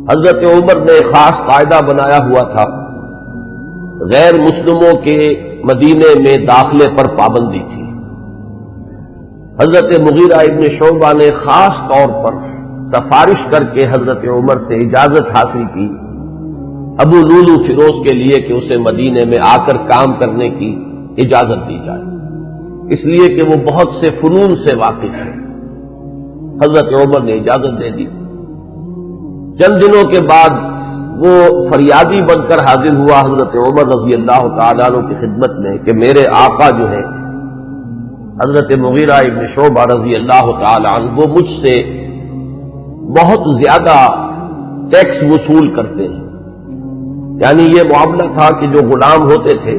حضرت عمر نے خاص قاعدہ بنایا ہوا تھا، غیر مسلموں کے مدینے میں داخلے پر پابندی تھی۔ حضرت مغیرہ ابن شعبہ نے خاص طور پر سفارش کر کے حضرت عمر سے اجازت حاصل کی ابو لولو فیروز کے لیے کہ اسے مدینے میں آ کر کام کرنے کی اجازت دی جائے، اس لیے کہ وہ بہت سے فنون سے واقف ہے۔ حضرت عمر نے اجازت دے دی۔ چند دنوں کے بعد وہ فریادی بن کر حاضر ہوا حضرت عمر رضی اللہ تعالیٰ عنہ کی خدمت میں کہ میرے آقا جو ہیں حضرت مغیرہ ابن شعبہ رضی اللہ تعالیٰ عنہ وہ مجھ سے بہت زیادہ ٹیکس وصول کرتے ہیں۔ یعنی یہ معاملہ تھا کہ جو غلام ہوتے تھے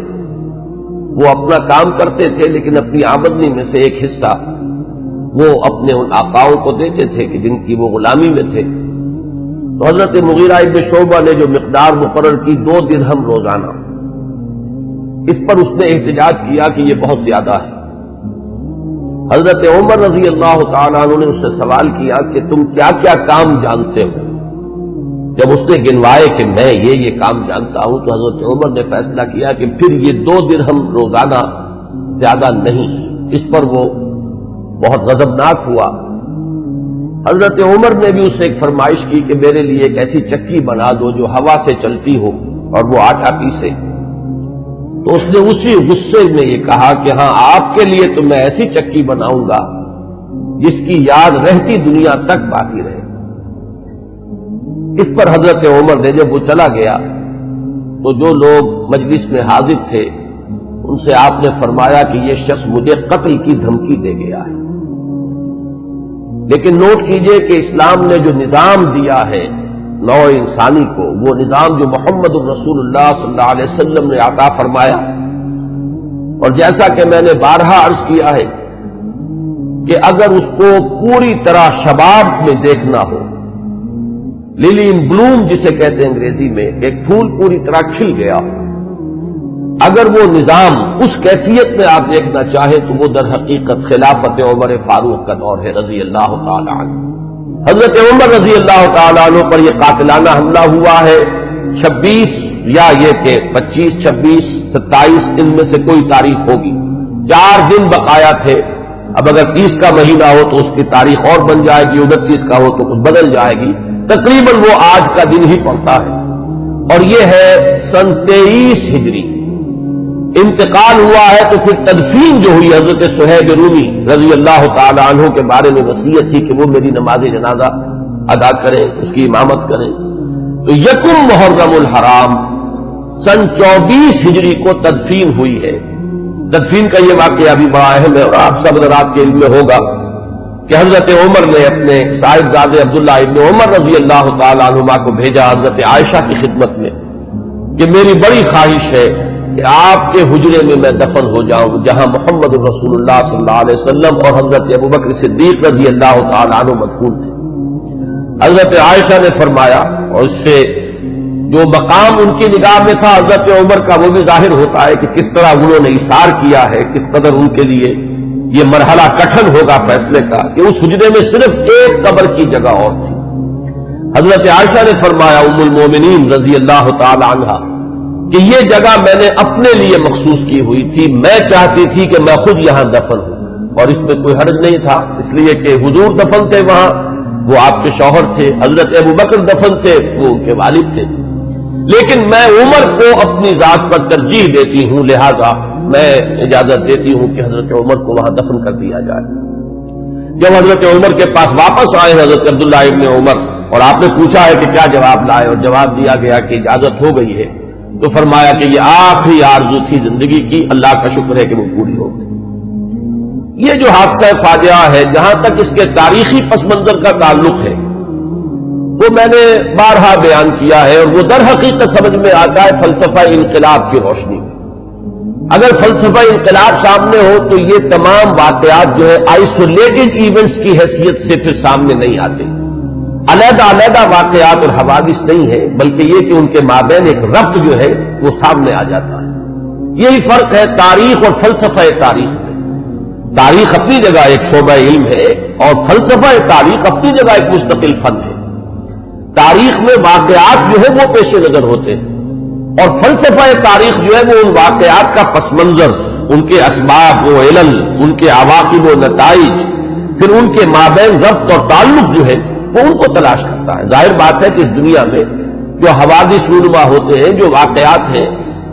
وہ اپنا کام کرتے تھے، لیکن اپنی آمدنی میں سے ایک حصہ وہ اپنے ان آقاؤں کو دیتے تھے کہ جن کی وہ غلامی میں تھے۔ تو حضرت مغیرہ ابن شعبہ نے جو مقدار مقرر کی 2 درہم روزانہ، اس پر اس نے احتجاج کیا کہ یہ بہت زیادہ ہے۔ حضرت عمر رضی اللہ تعالیٰ عنہ نے اس سے سوال کیا کہ تم کیا کیا کام جانتے ہو؟ جب اس نے گنوائے کہ میں یہ کام جانتا ہوں، تو حضرت عمر نے فیصلہ کیا کہ پھر یہ 2 درہم روزانہ زیادہ نہیں۔ اس پر وہ بہت غضبناک ہوا۔ حضرت عمر نے بھی اس سے ایک فرمائش کی کہ میرے لیے ایک ایسی چکی بنا دو جو ہوا سے چلتی ہو اور وہ آٹا پیسے۔ تو اس نے اسی غصے میں یہ کہا کہ ہاں آپ کے لیے تو میں ایسی چکی بناؤں گا جس کی یاد رہتی دنیا تک باقی رہے۔ اس پر حضرت عمر نے جب وہ چلا گیا تو جو لوگ مجلس میں حاضر تھے ان سے آپ نے فرمایا کہ یہ شخص مجھے قتل کی دھمکی دے گیا ہے۔ لیکن نوٹ کیجئے کہ اسلام نے جو نظام دیا ہے نوع انسانی کو، وہ نظام جو محمد الرسول اللہ صلی اللہ علیہ وسلم نے عطا فرمایا، اور جیسا کہ میں نے بارہا عرض کیا ہے کہ اگر اس کو پوری طرح شباب میں دیکھنا ہو، للی ان بلوم جسے کہتے ہیں انگریزی میں، ایک پھول پوری طرح کھل گیا ہو، اگر وہ نظام اس کیفیت میں آپ دیکھنا چاہیں تو وہ در حقیقت خلافت عمر فاروق کا دور ہے رضی اللہ تعالی عنہ۔ حضرت عمر رضی اللہ تعالی عنہ پر یہ قاتلانہ حملہ ہوا ہے 26 یا یہ کہ 25، 26، 27 ان میں سے کوئی تاریخ ہوگی، 4 دن بقایا تھے۔ اب اگر 30 کا مہینہ ہو تو اس کی تاریخ اور بن جائے گی، 29 کا ہو تو کچھ بدل جائے گی، تقریباً وہ آج کا دن ہی پڑتا ہے، اور یہ ہے سن 23 ہجری۔ انتقال ہوا ہے تو پھر تدفین جو ہوئی حضرت صہیب رومی رضی اللہ تعالی عنہ کے بارے میں وصیت تھی کہ وہ میری نماز جنازہ ادا کریں، اس کی امامت کریں، تو یکم محرم الحرام سن 24 ہجری کو تدفین ہوئی ہے۔ تدفین کا یہ واقعہ بھی بڑا اہم ہے اور آپ سب حضرات کے علم میں ہوگا کہ حضرت عمر نے اپنے صاحبزادے عبداللہ ابن عمر رضی اللہ تعالی عنہما کو بھیجا حضرت عائشہ کی خدمت میں کہ میری بڑی خواہش ہے کہ آپ کے حجرے میں میں دفن ہو جاؤں جہاں محمد رسول اللہ صلی اللہ علیہ وسلم اور حضرت ابوبکر صدیق رضی اللہ تعالی عنہ مدفون تھے۔ حضرت عائشہ نے فرمایا، اور اس سے جو مقام ان کی نگاہ میں تھا حضرت عمر کا وہ بھی ظاہر ہوتا ہے کہ کس طرح انہوں نے اثار کیا ہے، کس قدر ان کے لیے یہ مرحلہ کٹھن ہوگا فیصلے کا کہ اس حجرے میں صرف ایک قبر کی جگہ اور تھی۔ حضرت عائشہ نے فرمایا ام المومنین رضی اللہ تعالی عنہا کہ یہ جگہ میں نے اپنے لیے مخصوص کی ہوئی تھی، میں چاہتی تھی کہ میں خود یہاں دفن ہوں، اور اس میں کوئی حرج نہیں تھا، اس لیے کہ حضور دفن تھے وہاں، وہ آپ کے شوہر تھے، حضرت ابوبکر دفن تھے، وہ ان کے والد تھے، لیکن میں عمر کو اپنی ذات پر ترجیح دیتی ہوں، لہذا میں اجازت دیتی ہوں کہ حضرت عمر کو وہاں دفن کر دیا جائے۔ جب حضرت عمر کے پاس واپس آئے حضرت عبداللہ ابن عمر اور آپ نے پوچھا ہے کہ کیا جواب لائے، اور جواب دیا گیا کہ اجازت ہو گئی ہے، تو فرمایا کہ یہ آخری آرزو تھی زندگی کی، اللہ کا شکر ہے کہ وہ پوری ہو گئی۔ یہ جو حادثہ فاجعہ ہے جہاں تک اس کے تاریخی پس منظر کا تعلق ہے وہ میں نے بارہا بیان کیا ہے، اور وہ در حقیقت سمجھ میں آتا ہے فلسفہ انقلاب کی روشنی میں۔ اگر فلسفہ انقلاب سامنے ہو تو یہ تمام واقعات جو ہے آئسولیٹڈ ایونٹس کی حیثیت سے پھر سامنے نہیں آتے، علیحدہ علیحدہ واقعات اور حوادث نہیں ہے، بلکہ یہ کہ ان کے مابین ایک ربط جو ہے وہ سامنے آ جاتا ہے۔ یہی فرق ہے تاریخ اور فلسفہ تاریخ میں۔ تاریخ اپنی جگہ ایک شعبہ علم ہے اور فلسفہ تاریخ اپنی جگہ ایک مستقل فن ہے۔ تاریخ میں واقعات جو ہے وہ پیش نظر ہوتے ہیں، اور فلسفہ تاریخ جو ہے وہ ان واقعات کا پس منظر، ان کے اسباب و علل، ان کے عواقب و نتائج، پھر ان کے مابین ربط اور تعلق جو ہے وہ ان کو تلاش کرتا ہے۔ ظاہر بات ہے کہ اس دنیا میں جو حوادث رونما ہوتے ہیں، جو واقعات ہیں،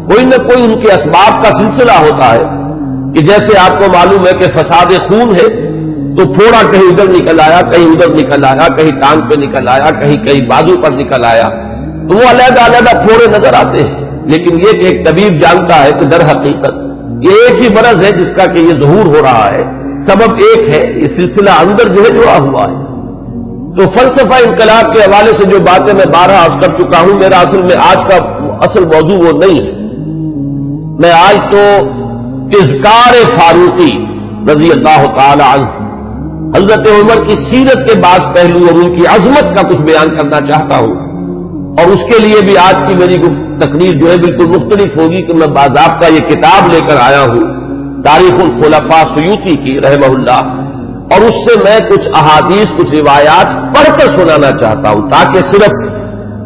کوئی نہ کوئی ان کے اسباب کا سلسلہ ہوتا ہے، کہ جیسے آپ کو معلوم ہے کہ فساد خون ہے تو پھوڑا کہیں ادھر نکل آیا، کہیں ادھر نکل آیا، کہیں ٹانگ پہ نکل آیا، کہیں بازو پر نکل آیا، تو وہ علیحدہ علیحدہ پھوڑے نظر آتے ہیں، لیکن یہ کہ ایک طبیب جانتا ہے کہ در حقیقت یہ ایک ہی مرض ہے جس کا کہ یہ ظہور ہو رہا ہے، سبب ایک ہے، یہ سلسلہ اندر جو ہے جڑا ہوا ہے۔ تو فلسفہ انقلاب کے حوالے سے جو باتیں میں بارہ عرض کر چکا ہوں، میرا اصل میں آج کا اصل موضوع وہ نہیں ہے۔ میں آج تو اذکار فاروقی رضی اللہ تعالی عنہ، حضرت عمر کی سیرت کے بعض پہلو اور ان کی عظمت کا کچھ بیان کرنا چاہتا ہوں، اور اس کے لیے بھی آج کی میری تقریر جو ہے بالکل مختلف ہوگی کہ میں باضابطہ یہ کتاب لے کر آیا ہوں تاریخ الخلفاء سیوطی کی رحمہ اللہ، اور اس سے میں کچھ احادیث، کچھ روایات پڑھ کر سنانا چاہتا ہوں، تاکہ صرف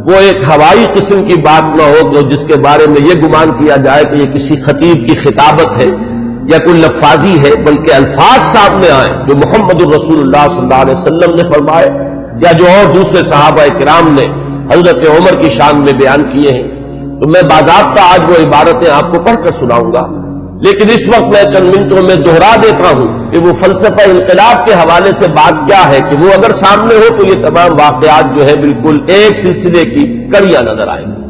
وہ ایک ہوائی قسم کی بات نہ ہو تو جس کے بارے میں یہ گمان کیا جائے کہ یہ کسی خطیب کی خطابت ہے یا کوئی لفاظی ہے، بلکہ الفاظ سامنے آئیں جو محمد الرسول اللہ صلی اللہ علیہ وسلم نے فرمائے یا جو اور دوسرے صحابہ کرام نے حضرت عمر کی شان میں بیان کیے ہیں۔ تو میں باضابطہ آج وہ عبارتیں آپ کو پڑھ کر سناؤں گا، لیکن اس وقت میں چند منٹوں میں دوہرا دیتا ہوں کہ وہ فلسفہ انقلاب کے حوالے سے بات کیا ہے، کہ وہ اگر سامنے ہو تو یہ تمام واقعات جو ہے بالکل ایک سلسلے کی کڑیاں نظر آئیں گی۔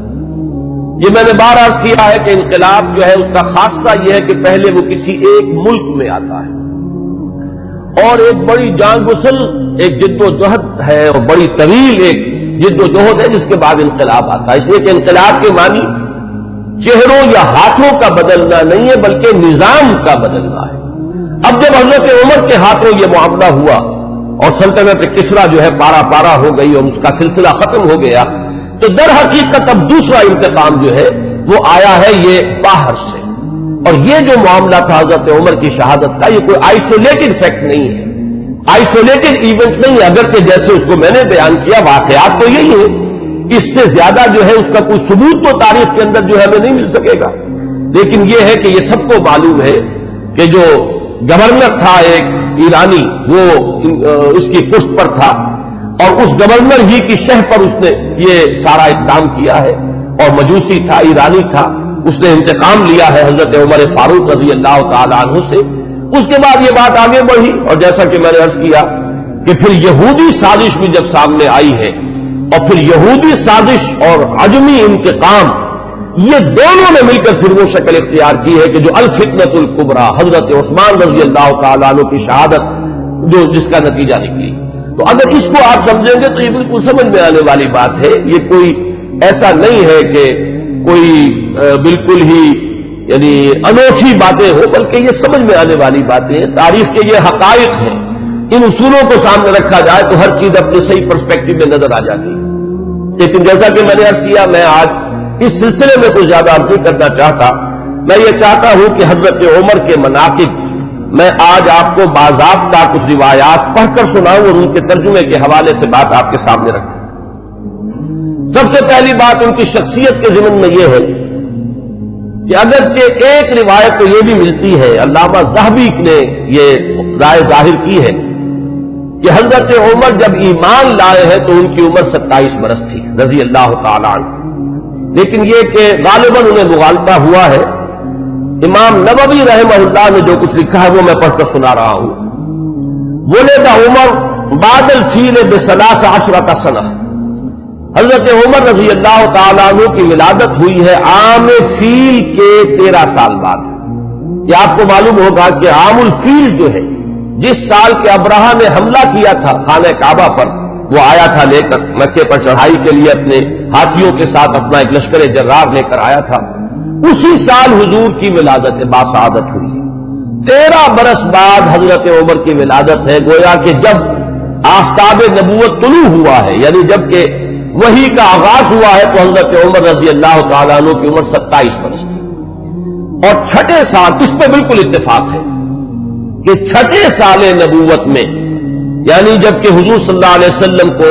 یہ میں نے بار عرض کیا ہے کہ انقلاب جو ہے اس کا خاصہ یہ ہے کہ پہلے وہ کسی ایک ملک میں آتا ہے، اور ایک بڑی جان گسل ایک جد و جہد ہے، اور بڑی طویل ایک جد و جہد ہے جس کے بعد انقلاب آتا ہے۔ اس لیے کہ انقلاب کے معنی چہروں یا ہاتھوں کا بدلنا نہیں ہے، بلکہ نظام کا بدلنا ہے۔ اب جب حضرت عمر کے ہاتھوں یہ معاملہ ہوا اور سلطنت کسریٰ جو ہے پارا پارا ہو گئی اور اس کا سلسلہ ختم ہو گیا، تو در حقیقت اب دوسرا انتقام جو ہے وہ آیا ہے یہ باہر سے، اور یہ جو معاملہ تھا حضرت عمر کی شہادت کا، یہ کوئی آئسولیٹڈ فیکٹ نہیں ہے، آئسولیٹڈ ایونٹ نہیں ہے، اگرچہ جیسے اس کو میں نے بیان کیا واقعات تو یہی ہے، اس سے زیادہ جو ہے اس کا کوئی ثبوت تو تاریخ کے اندر جو ہے ہمیں نہیں مل سکے گا، لیکن یہ ہے کہ یہ سب کو معلوم ہے کہ جو گورنر تھا ایک ایرانی، وہ اس کی پشت پر تھا، اور اس گورنر ہی کی شہ پر اس نے یہ سارا اقدام کیا ہے، اور مجوسی تھا، ایرانی تھا، اس نے انتقام لیا ہے حضرت عمر فاروق رضی اللہ تعالی عنہ سے۔ اس کے بعد یہ بات آگے بڑھی، اور جیسا کہ میں نے عرض کیا کہ پھر یہودی سازش بھی جب سامنے آئی ہے، اور پھر یہودی سازش اور عجمی انتقام، یہ دونوں نے مل کر پھر وہ شکل اختیار کی ہے کہ جو الفتنۃ الکبریٰ حضرت عثمان رضی اللہ تعالیٰ عنہ کی شہادت جو جس کا نتیجہ نکلی۔ تو اگر اس کو آپ سمجھیں گے تو یہ بالکل سمجھ میں آنے والی بات ہے، یہ کوئی ایسا نہیں ہے کہ کوئی بالکل ہی یعنی انوکھی باتیں ہو، بلکہ یہ سمجھ میں آنے والی باتیں ہیں، تاریخ کے یہ حقائق ہیں، ان اصولوں کو سامنے رکھا جائے تو ہر چیز اپنے صحیح پرسپیکٹو میں نظر آ جاتی ہے۔ لیکن جیسا کہ میں نے عرض کیا، میں آج اس سلسلے میں کچھ زیادہ عرض نہیں کرنا چاہتا، میں یہ چاہتا ہوں کہ حضرت عمر کے مناقب میں آج آپ کو باضابطہ کچھ روایات پڑھ کر سناؤں اور ان کے ترجمے کے حوالے سے بات آپ کے سامنے رکھوں۔ سب سے پہلی بات ان کی شخصیت کے ضمن میں یہ ہے کہ اگرچہ ایک روایت تو یہ بھی ملتی ہے، علامہ ذہبی نے یہ رائے ظاہر کی ہے کہ حضرت عمر جب ایمان لائے ہیں تو ان کی عمر 27 برس تھی رضی اللہ تعالی عنہ، لیکن یہ کہ غالباً انہیں مغالطہ ہوا ہے۔ امام نووی رحمہ اللہ نے جو کچھ لکھا ہے وہ میں پڑھ کر سنا رہا ہوں۔ ولد عمر بعد الفیل ب13 سنہ، حضرت عمر رضی اللہ تعالیٰ عنہ کی ولادت ہوئی ہے عام فیل کے 13 سال بعد۔ یہ آپ کو معلوم ہوگا کہ عام الفیل جو ہے، جس سال کے ابرہہ نے حملہ کیا تھا خانہ کعبہ پر، وہ آیا تھا لے کر مکے پر چڑھائی کے لیے، اپنے ہاتھیوں کے ساتھ اپنا ایک لشکر جرار لے کر آیا تھا، اسی سال حضور کی ولادت باسعادت ہوئی۔ 13 برس بعد حضرت عمر کی ولادت ہے، گویا کہ جب آفتاب نبوت طلوع ہوا ہے، یعنی جب کہ وحی کا آغاز ہوا ہے، تو حضرت عمر رضی اللہ تعالیٰ عنہ کی عمر 27 برس تھی۔ اور چھٹے سال، اس پہ بالکل اتفاق ہے کہ چھٹے سال نبوت میں، یعنی جب کہ حضور صلی اللہ علیہ وسلم کو